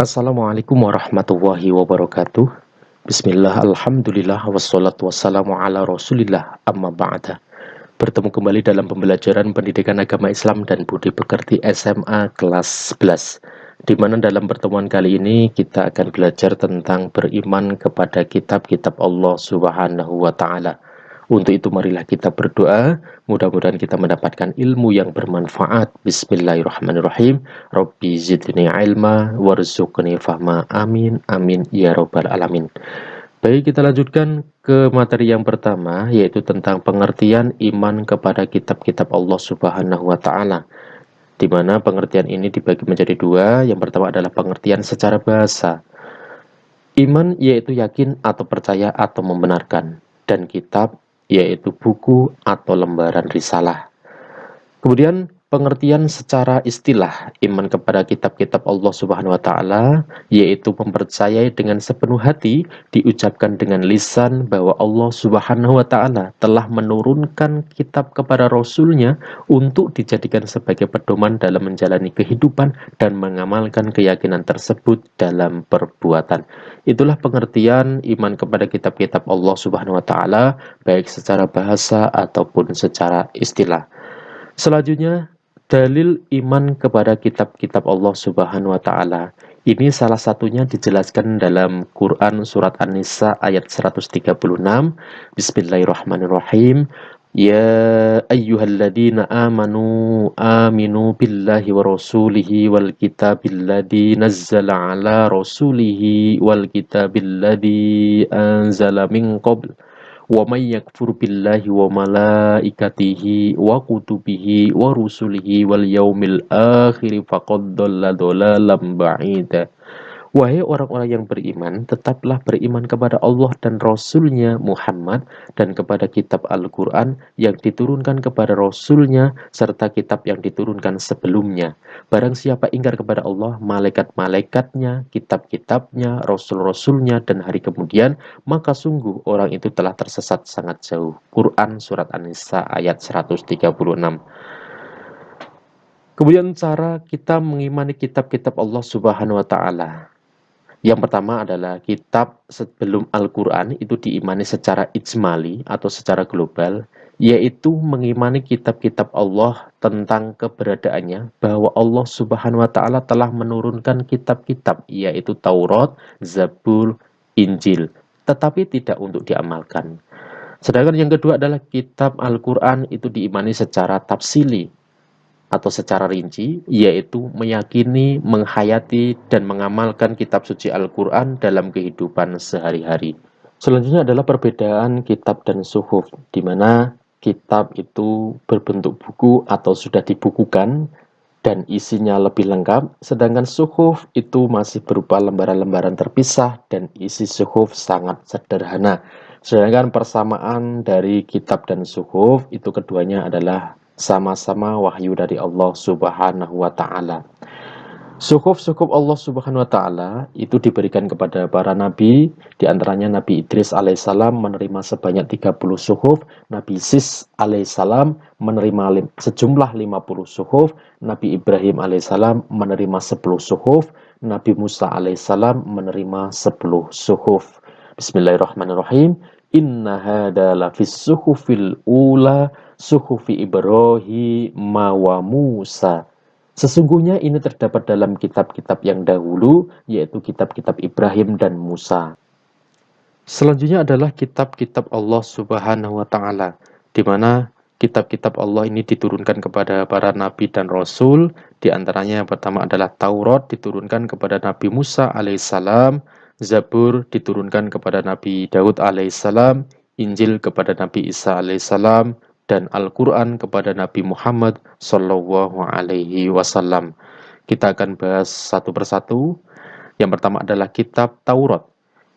Assalamualaikum warahmatullahi wabarakatuh. Bismillah, alhamdulillah, wassalatu wassalamu ala rasulillah, amma ba'da. Bertemu kembali dalam pembelajaran pendidikan agama Islam dan budi pekerti SMA kelas 11, di mana dalam pertemuan kali ini kita akan belajar tentang beriman kepada kitab-kitab Allah Subhanahu wa Ta'ala. Untuk itu marilah kita berdoa, mudah-mudahan kita mendapatkan ilmu yang bermanfaat. Bismillahirrahmanirrahim. Rabbi zidni ilma warzuqni fahma. Amin amin ya robbal alamin. Baik, kita lanjutkan ke materi yang pertama, yaitu tentang pengertian iman kepada kitab-kitab Allah Subhanahu wa Ta'ala, di mana pengertian ini dibagi menjadi dua. Yang pertama adalah pengertian secara bahasa. Iman yaitu yakin atau percaya atau membenarkan, dan kitab yaitu buku atau lembaran risalah. Kemudian pengertian secara istilah iman kepada kitab-kitab Allah Subhanahu wa Ta'ala, yaitu mempercayai dengan sepenuh hati, diucapkan dengan lisan bahwa Allah Subhanahu wa Ta'ala telah menurunkan kitab kepada Rasul-Nya untuk dijadikan sebagai pedoman dalam menjalani kehidupan dan mengamalkan keyakinan tersebut dalam perbuatan. Itulah pengertian iman kepada kitab-kitab Allah Subhanahu wa Ta'ala, baik secara bahasa ataupun secara istilah. Selanjutnya, dalil iman kepada kitab-kitab Allah Subhanahu wa Ta'ala. Ini salah satunya dijelaskan dalam Quran surat An-Nisa ayat 136. Bismillahirrahmanirrahim. Ya ayyuhalladzina amanu aminu billahi wa rasulihi wal kitabilladzi nazzala ala rasulihi wal kitabilladzi anzala min qabl. Wa may yakfur billahi wa malaikatihi wa kutubihi wa rusulihi wal yaumil akhir faqad dhalla dhalalan ba'ida. Wahai orang-orang yang beriman, tetaplah beriman kepada Allah dan Rasul-Nya Muhammad, dan kepada kitab Al-Quran yang diturunkan kepada Rasul-Nya, serta kitab yang diturunkan sebelumnya. Barang siapa ingkar kepada Allah, malaikat-malaikatnya, kitab-kitabnya, Rasul-Rasul-Nya, dan hari kemudian, maka sungguh orang itu telah tersesat sangat jauh. Quran Surat An-Nisa ayat 136. Kemudian cara kita mengimani kitab-kitab Allah Subhanahu wa Ta'ala. Yang pertama adalah kitab sebelum Al-Quran itu diimani secara ijmali atau secara global, yaitu mengimani kitab-kitab Allah tentang keberadaannya, bahwa Allah Subhanahu wa Ta'ala telah menurunkan kitab-kitab, yaitu Taurat, Zabur, Injil, tetapi tidak untuk diamalkan. Sedangkan yang kedua adalah kitab Al-Quran itu diimani secara tafsili atau secara rinci, yaitu meyakini, menghayati, dan mengamalkan kitab suci Al-Quran dalam kehidupan sehari-hari. Selanjutnya adalah perbedaan kitab dan suhuf, di mana kitab itu berbentuk buku atau sudah dibukukan dan isinya lebih lengkap, sedangkan suhuf itu masih berupa lembaran-lembaran terpisah dan isi suhuf sangat sederhana. Sedangkan persamaan dari kitab dan suhuf itu keduanya adalah sama-sama wahyu dari Allah Subhanahu wa Ta'ala. Suhuf-suhuf Allah Subhanahu wa Ta'ala itu diberikan kepada para nabi, di antaranya Nabi Idris alaihissalam menerima sebanyak 30 suhuf, Nabi Sis alaihissalam menerima sejumlah 50 suhuf, Nabi Ibrahim alaihissalam menerima 10 suhuf, Nabi Musa alaihissalam menerima 10 suhuf. Bismillahirrahmanirrahim. Inna hada lafis suhufil ula suhufi Ibrahim wa Musa. Sesungguhnya ini terdapat dalam kitab-kitab yang dahulu, yaitu kitab-kitab Ibrahim dan Musa. Selanjutnya adalah kitab-kitab Allah Subhanahu wa Ta'ala, di mana kitab-kitab Allah ini diturunkan kepada para nabi dan rasul. Di antaranya yang pertama adalah Taurat diturunkan kepada Nabi Musa alaihissalam, Zabur diturunkan kepada Nabi Daud alaihissalam, Injil kepada Nabi Isa alaihissalam, dan Al-Quran kepada Nabi Muhammad Sallallahu Alaihi Wasallam. Kita akan bahas satu persatu. Yang pertama adalah kitab Taurat.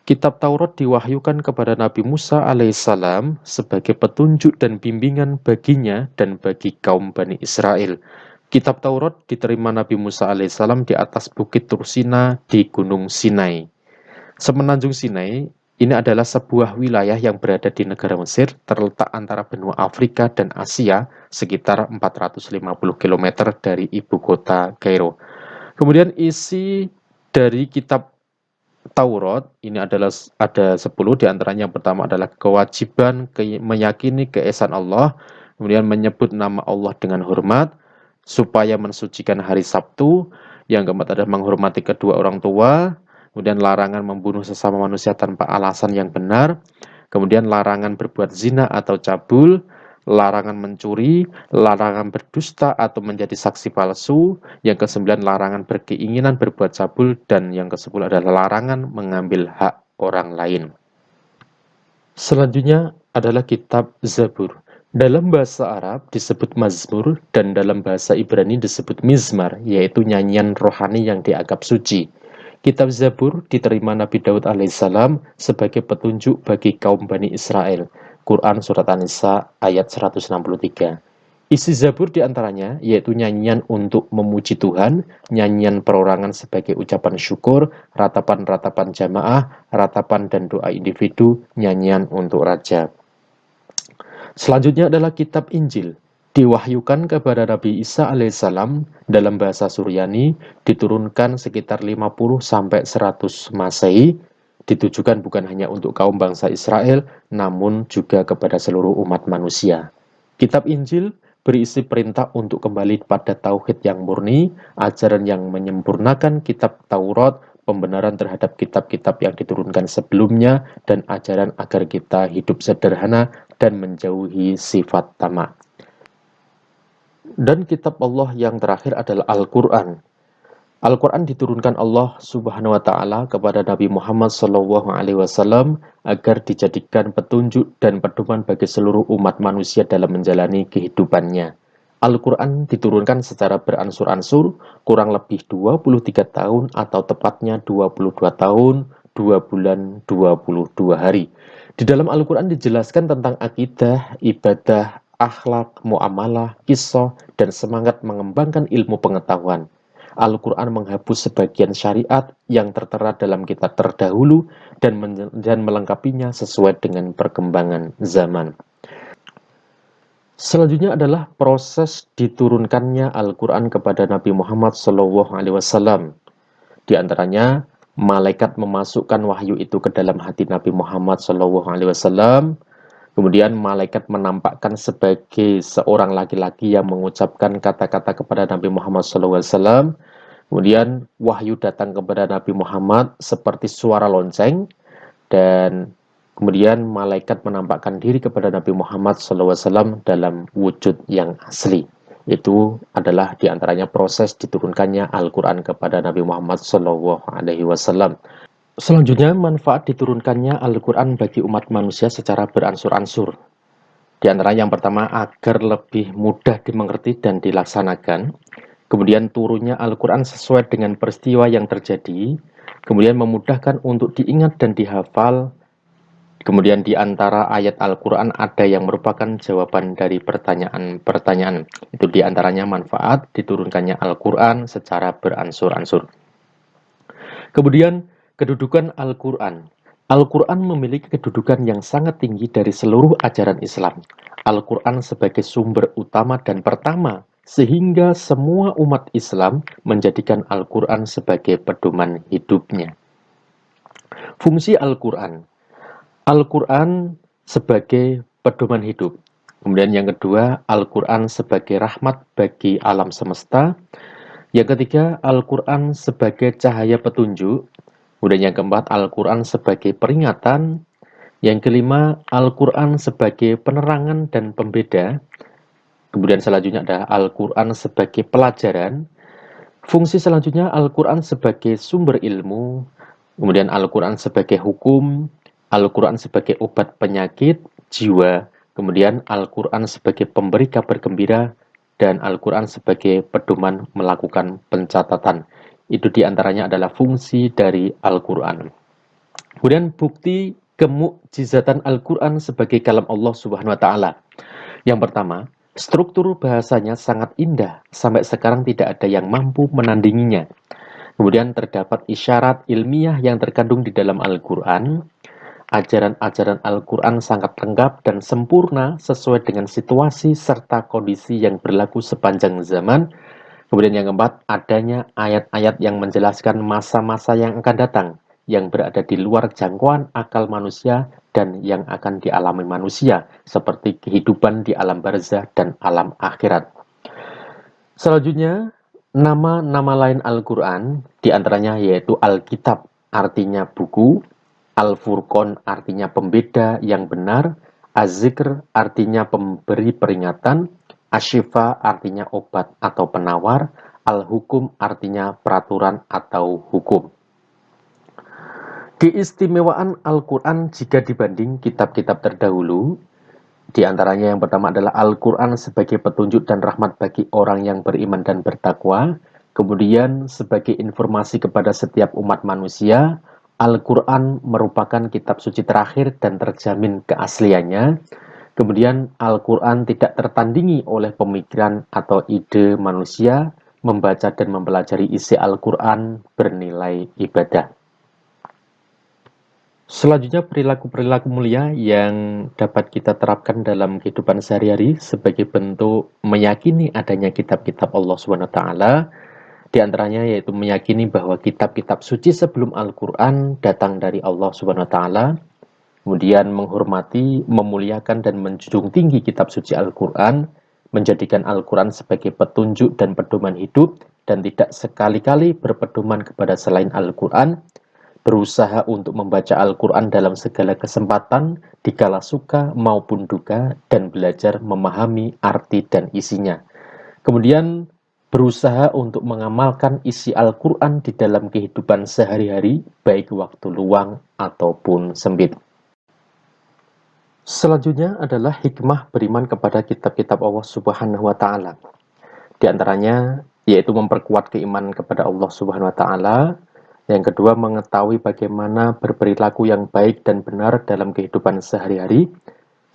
Kitab Taurat diwahyukan kepada Nabi Musa alaihissalam sebagai petunjuk dan bimbingan baginya dan bagi kaum Bani Israel. Kitab Taurat diterima Nabi Musa alaihissalam di atas bukit Tursina di Gunung Sinai. Semenanjung Sinai ini adalah sebuah wilayah yang berada di negara Mesir, terletak antara benua Afrika dan Asia, sekitar 450 km dari ibu kota Kairo. Kemudian isi Dari kitab Taurat ini adalah ada 10, diantaranya yang pertama adalah kewajiban meyakini keesaan Allah, kemudian menyebut nama Allah dengan hormat, supaya mensucikan hari Sabtu, yang keempat adalah menghormati kedua orang tua, kemudian larangan membunuh sesama manusia tanpa alasan yang benar, kemudian larangan berbuat zina atau cabul, larangan mencuri, larangan berdusta atau menjadi saksi palsu, yang kesembilan larangan berkeinginan berbuat cabul, dan yang kesepuluh adalah larangan mengambil hak orang lain. Selanjutnya adalah kitab Zabur. Dalam bahasa Arab disebut Mazmur dan dalam bahasa Ibrani disebut Mizmar, yaitu nyanyian rohani yang dianggap suci. Kitab Zabur diterima Nabi Daud alaihissalam sebagai petunjuk bagi kaum Bani Israel. Quran Surat An-Nisa ayat 163. Isi Zabur diantaranya yaitu nyanyian untuk memuji Tuhan, nyanyian perorangan sebagai ucapan syukur, ratapan-ratapan jamaah, ratapan dan doa individu, nyanyian untuk raja. Selanjutnya adalah kitab Injil. Diwahyukan kepada Nabi Isa alaihissalam dalam bahasa Suryani, diturunkan sekitar 50-100 Masehi, ditujukan bukan hanya untuk kaum bangsa Israel, namun juga kepada seluruh umat manusia. Kitab Injil berisi perintah untuk kembali pada tauhid yang murni, ajaran yang menyempurnakan kitab Taurat, pembenaran terhadap kitab-kitab yang diturunkan sebelumnya, dan ajaran agar kita hidup sederhana dan menjauhi sifat tamak. Dan kitab Allah yang terakhir adalah Al-Quran. Al-Quran diturunkan Allah Subhanahu wa Ta'ala kepada Nabi Muhammad SAW agar dijadikan petunjuk dan pedoman bagi seluruh umat manusia dalam menjalani kehidupannya. Al-Quran diturunkan secara beransur-ansur, kurang lebih 23 tahun atau tepatnya 22 tahun, 2 bulan, 22 hari. Di dalam Al-Quran dijelaskan tentang akidah, ibadah, akhlak, muamalah, kisah, dan semangat mengembangkan ilmu pengetahuan. Al-Quran menghapus sebagian syariat yang tertera dalam kitab terdahulu dan melengkapinya sesuai dengan perkembangan zaman. Selanjutnya adalah proses diturunkannya Al-Quran kepada Nabi Muhammad SAW. Di antaranya, malaikat memasukkan wahyu itu ke dalam hati Nabi Muhammad SAW. Kemudian malaikat menampakkan sebagai seorang laki-laki yang mengucapkan kata-kata kepada Nabi Muhammad SAW. Kemudian wahyu datang kepada Nabi Muhammad seperti suara lonceng. Dan kemudian malaikat menampakkan diri kepada Nabi Muhammad SAW dalam wujud yang asli. Itu adalah diantaranya proses diturunkannya Al-Quran kepada Nabi Muhammad SAW. Selanjutnya, manfaat diturunkannya Al-Quran bagi umat manusia secara beransur-ansur. Di antara yang pertama, agar lebih mudah dimengerti dan dilaksanakan. Kemudian turunnya Al-Quran sesuai dengan peristiwa yang terjadi. Kemudian memudahkan untuk diingat dan dihafal. Kemudian di antara ayat Al-Quran ada yang merupakan jawaban dari pertanyaan-pertanyaan. Itu di antaranya manfaat diturunkannya Al-Quran secara beransur-ansur. Kemudian kedudukan Al-Quran. Al-Quran memiliki kedudukan yang sangat tinggi dari seluruh ajaran Islam. Al-Quran sebagai sumber utama dan pertama, sehingga semua umat Islam menjadikan Al-Quran sebagai pedoman hidupnya. Fungsi Al-Quran. Al-Quran sebagai pedoman hidup. Kemudian yang kedua, Al-Quran sebagai rahmat bagi alam semesta. Yang ketiga, Al-Quran sebagai cahaya petunjuk. Kemudian yang keempat, Al-Quran sebagai peringatan. Yang kelima, Al-Quran sebagai penerangan dan pembeda. Kemudian selanjutnya ada Al-Quran sebagai pelajaran. Fungsi selanjutnya, Al-Quran sebagai sumber ilmu. Kemudian Al-Quran sebagai hukum. Al-Quran sebagai obat penyakit jiwa. Kemudian Al-Quran sebagai pemberi kabar gembira. Dan Al-Quran sebagai pedoman melakukan pencatatan. Itu diantaranya adalah fungsi dari Al-Quran. Kemudian bukti kemukjizatan Al-Quran sebagai kalam Allah Subhanahu wa Ta'ala. Yang pertama, struktur bahasanya sangat indah, sampai sekarang tidak ada yang mampu menandinginya. Kemudian terdapat isyarat ilmiah yang terkandung di dalam Al-Quran. Ajaran-ajaran Al-Quran sangat lengkap dan sempurna sesuai dengan situasi serta kondisi yang berlaku sepanjang zaman. Kemudian yang keempat, adanya ayat-ayat yang menjelaskan masa-masa yang akan datang, yang berada di luar jangkauan akal manusia dan yang akan dialami manusia, seperti kehidupan di alam barzah dan alam akhirat. Selanjutnya, nama-nama lain Al-Quran, diantaranya yaitu Alkitab, artinya buku, Al-Furqan, artinya pembeda yang benar, Az-Zikr, artinya pemberi peringatan, Asyifa, artinya obat atau penawar, Al-Hukum, artinya peraturan atau hukum. Keistimewaan Al-Quran jika dibanding kitab-kitab terdahulu, di antaranya yang pertama adalah Al-Quran sebagai petunjuk dan rahmat bagi orang yang beriman dan bertakwa. Kemudian sebagai informasi kepada setiap umat manusia, Al-Quran merupakan kitab suci terakhir dan terjamin keasliannya. Kemudian Al-Quran tidak tertandingi oleh pemikiran atau ide manusia. Membaca dan mempelajari isi Al-Quran bernilai ibadah. Selanjutnya perilaku-perilaku mulia yang dapat kita terapkan dalam kehidupan sehari-hari sebagai bentuk meyakini adanya kitab-kitab Allah SWT. Di antaranya yaitu meyakini bahwa kitab-kitab suci sebelum Al-Quran datang dari Allah SWT. Kemudian menghormati, memuliakan, dan menjunjung tinggi kitab suci Al-Quran, menjadikan Al-Quran sebagai petunjuk dan pedoman hidup, dan tidak sekali-kali berpedoman kepada selain Al-Quran, berusaha untuk membaca Al-Quran dalam segala kesempatan, dikala suka maupun duka, dan belajar memahami arti dan isinya. Kemudian berusaha untuk mengamalkan isi Al-Quran di dalam kehidupan sehari-hari, baik waktu luang ataupun sempit. Selanjutnya adalah hikmah beriman kepada kitab-kitab Allah Subhanahu wa Ta'ala. Di antaranya yaitu memperkuat keimanan kepada Allah Subhanahu wa Ta'ala. Yang kedua, mengetahui bagaimana berperilaku yang baik dan benar dalam kehidupan sehari-hari.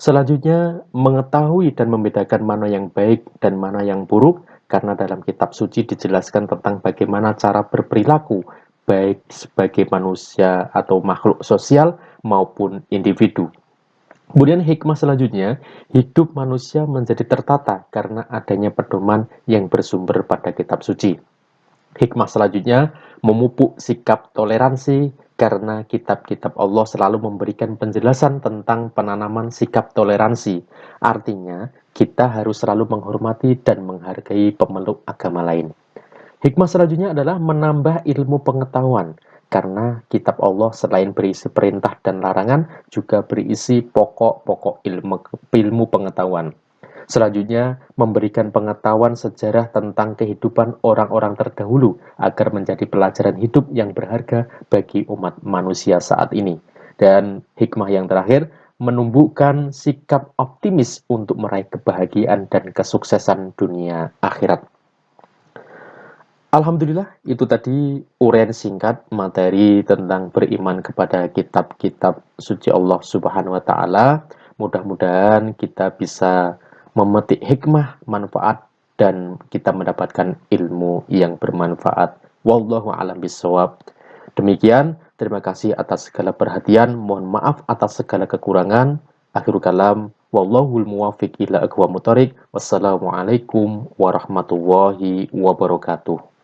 Selanjutnya, mengetahui dan membedakan mana yang baik dan mana yang buruk, karena dalam kitab suci dijelaskan tentang bagaimana cara berperilaku, baik sebagai manusia atau makhluk sosial maupun individu. Kemudian hikmah selanjutnya, hidup manusia menjadi tertata karena adanya pedoman yang bersumber pada kitab suci. Hikmah selanjutnya, memupuk sikap toleransi karena kitab-kitab Allah selalu memberikan penjelasan tentang penanaman sikap toleransi. Artinya, kita harus selalu menghormati dan menghargai pemeluk agama lain. Hikmah selanjutnya adalah menambah ilmu pengetahuan. Karena kitab Allah selain berisi perintah dan larangan, juga berisi pokok-pokok ilmu pengetahuan. Selanjutnya, memberikan pengetahuan sejarah tentang kehidupan orang-orang terdahulu agar menjadi pelajaran hidup yang berharga bagi umat manusia saat ini. Dan hikmah yang terakhir, menumbuhkan sikap optimis untuk meraih kebahagiaan dan kesuksesan dunia akhirat. Alhamdulillah, itu tadi uraian singkat materi tentang beriman kepada kitab-kitab suci Allah Subhanahu wa Ta'ala. Mudah-mudahan kita bisa memetik hikmah, manfaat, dan kita mendapatkan ilmu yang bermanfaat. Wallahu a'lam bishawab. Demikian, terima kasih atas segala perhatian. Mohon maaf atas segala kekurangan. Akhirul kalam, wallahul muwafiq ila aqwamut thoriq. Wassalamualaikum warahmatullahi wabarakatuh.